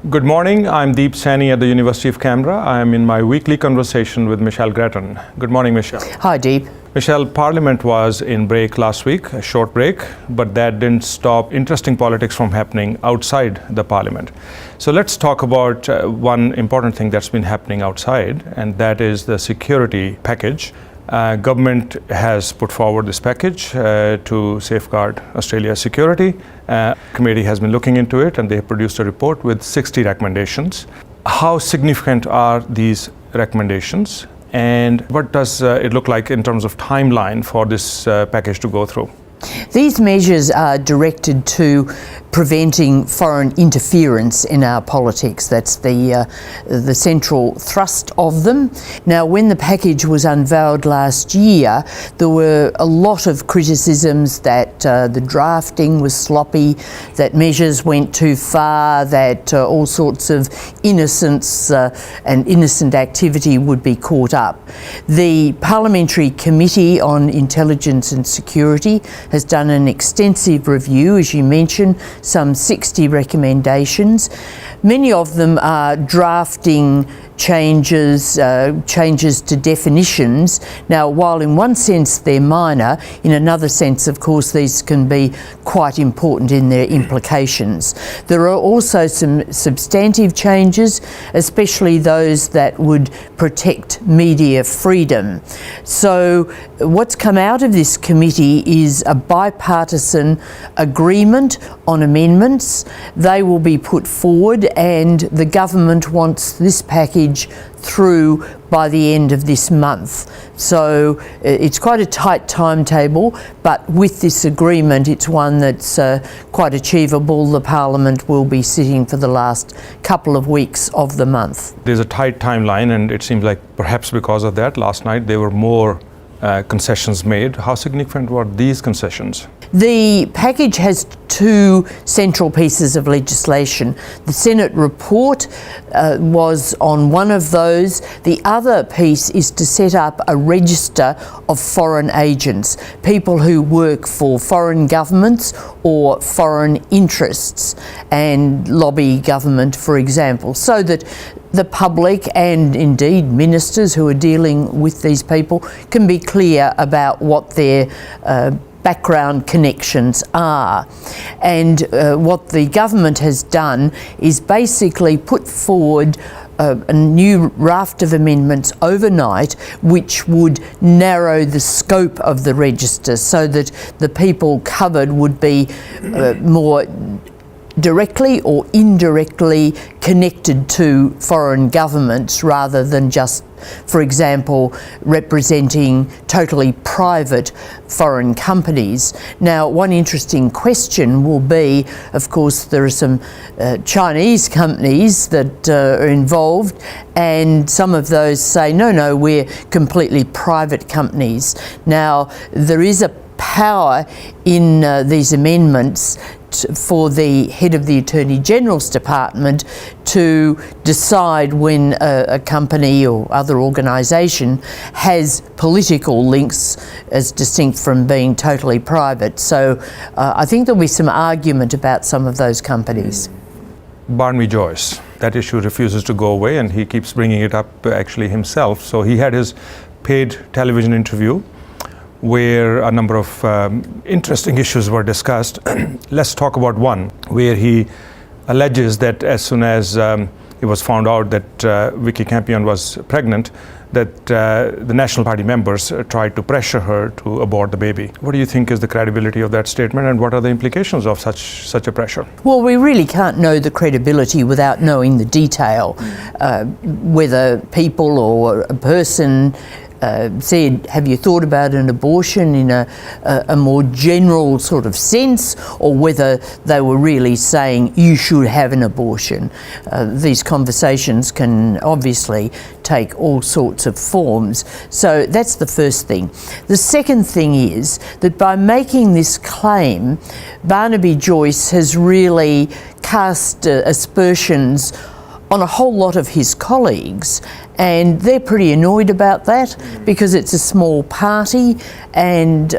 Good morning. I'm Saini at the University of Canberra. I am in my weekly conversation with Michelle Grattan. Good morning, Michelle. Hi, Deep. Michelle, Parliament was in break last week, a short break, but that didn't stop interesting politics from happening outside the Parliament. So let's talk about one important thing that's been happening outside, and that is the security package. Government has put forward this package to safeguard Australia's security. Committee has been looking into it, and they have produced a report with 60 recommendations. How significant are these recommendations, and what does it look like in terms of timeline for this package to go through? These measures are directed to preventing foreign interference in our politics. That's the central thrust of them. Now, when the package was unveiled last year, there were a lot of criticisms that the drafting was sloppy, that measures went too far, that all sorts of innocence and innocent activity would be caught up. The Parliamentary Committee on Intelligence and Security has done an extensive review, as you mentioned, some 60 recommendations. Many of them are drafting changes to definitions. Now, while in one sense they're minor, in another sense, of course, these can be quite important in their implications. There are also some substantive changes, especially those that would protect media freedom. So what's come out of this committee is a bipartisan agreement on amendments. They will be put forward, and the government wants this package through by the end of this month. So it's quite a tight timetable, but with this agreement, it's one that's quite achievable. The Parliament will be sitting for the last couple of weeks of the month. There's a tight timeline, and it seems like perhaps because of that, last night there were more concessions made. How significant were these concessions? The package has two central pieces of legislation. The Senate report was on one of those. The other piece is to set up a register of foreign agents, people who work for foreign governments or foreign interests and lobby government, for example, so that the public and indeed ministers who are dealing with these people can be clear about what their background connections are. And what the government has done is basically put forward a new raft of amendments overnight, which would narrow the scope of the register so that the people covered would be more directly or indirectly connected to foreign governments rather than just, for example, representing totally private foreign companies. Now, one interesting question will be, of course, there are some Chinese companies that are involved, and some of those say, no, we're completely private companies. Now, there is a power in these amendments for the head of the Attorney General's Department to decide when a company or other organisation has political links as distinct from being totally private. So I think there'll be some argument about some of those companies. Barnaby Joyce, that issue refuses to go away, and he keeps bringing it up actually himself. So he had his paid television interview where a number of interesting issues were discussed. Let's talk about one where he alleges that as soon as it was found out that Vikki Campion was pregnant, that the National Party members tried to pressure her to abort the baby. What do you think is the credibility of that statement, and what are the implications of such a pressure? Well, we really can't know the credibility without knowing the detail. Whether people or a person said, have you thought about an abortion in a more general sort of sense, or whether they were really saying you should have an abortion. These conversations can obviously take all sorts of forms. So that's the first thing. The second thing is that by making this claim, Barnaby Joyce has really cast aspersions on a whole lot of his colleagues, and they're pretty annoyed about that because it's a small party, and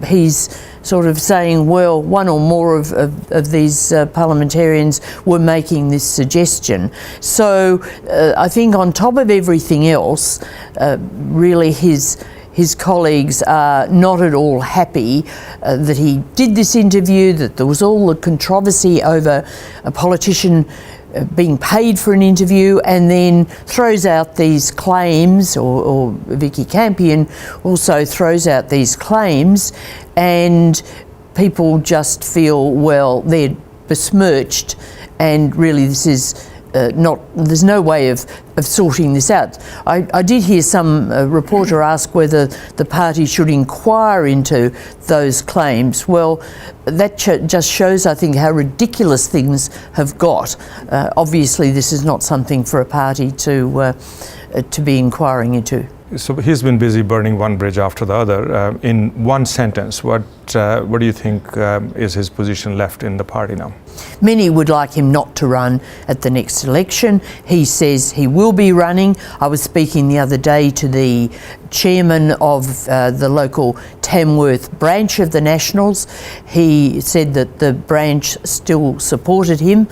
he's sort of saying, well, one or more of these parliamentarians were making this suggestion. So I think on top of everything else, really his colleagues are not at all happy that he did this interview, that there was all the controversy over a politician being paid for an interview, and then throws out these claims, or Vikki Campion also throws out these claims, and people just feel, well, they're besmirched, and really this is there's no way of sorting this out. I did hear some reporter ask whether the party should inquire into those claims. Well, that just shows, I think, how ridiculous things have got. Obviously, this is not something for a party to be inquiring into. So he's been busy burning one bridge after the other. In one sentence, what do you think is his position left in the party now? Many would like him not to run at the next election. He says he will be running. I was speaking the other day to the chairman of the local Tamworth branch of the Nationals. He said that the branch still supported him,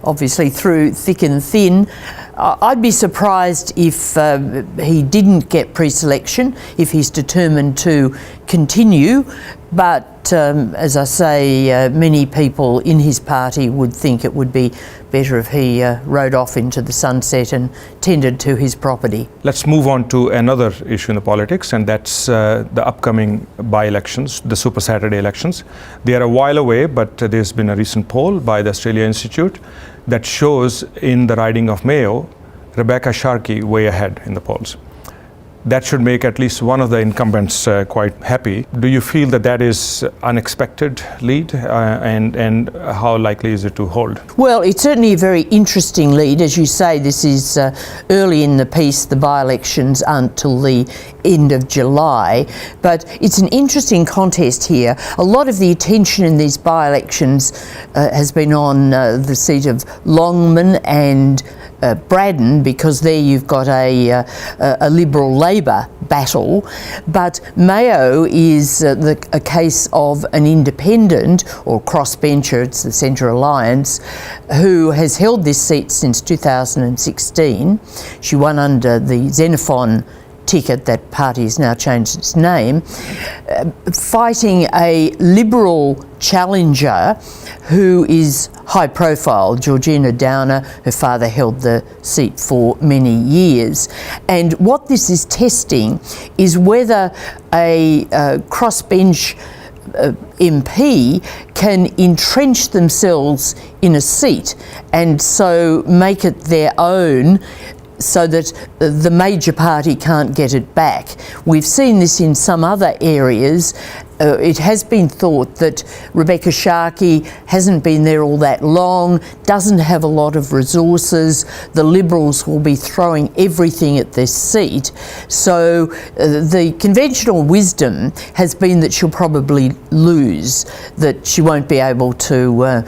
obviously through thick and thin. I'd be surprised if he didn't get pre-selection, if he's determined to continue, but as I say, many people in his party would think it would be better if he rode off into the sunset and tended to his property. Let's move on to another issue in the politics, and that's the upcoming by-elections, the Super Saturday elections. They are a while away, but there's been a recent poll by the Australia Institute that shows in the riding of Mayo, Rebecca Sharkie way ahead in the polls. That should make at least one of the incumbents quite happy. Do you feel that that is unexpected lead, and how likely is it to hold? Well, it's certainly a very interesting lead. As you say, this is early in the piece. The by-elections aren't till the end of July, but it's an interesting contest here. A lot of the attention in these by-elections has been on the seat of Longman and Grattan, because there you've got a Liberal Labor battle, but Mayo is a case of an independent or crossbencher, it's the Centre Alliance, who has held this seat since 2016. She won under the Xenophon ticket. That party has now changed its name, fighting a Liberal challenger who is high profile, Georgina Downer. Her father held the seat for many years. And what this is testing is whether a crossbench MP can entrench themselves in a seat and so make it their own, so that the major party can't get it back. We've seen this in some other areas. It has been thought that Rebecca Sharkie hasn't been there all that long, doesn't have a lot of resources. The Liberals will be throwing everything at this seat. So the conventional wisdom has been that she'll probably lose, that she won't be able to,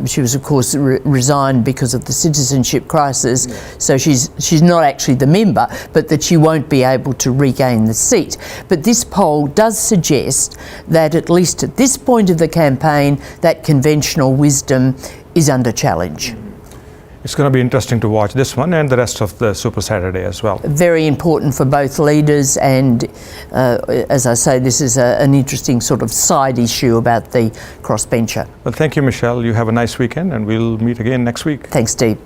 she was of course resigned because of the citizenship crisis, so she's not actually the member, but that she won't be able to regain the seat. But this poll does suggest that at least at this point of the campaign, that conventional wisdom is under challenge. It's going to be interesting to watch this one and the rest of the Super Saturday as well. Very important for both leaders, and as I say, this is an interesting sort of side issue about the crossbencher. Well, thank you, Michelle. You have a nice weekend, and we'll meet again next week. Thanks, Steve.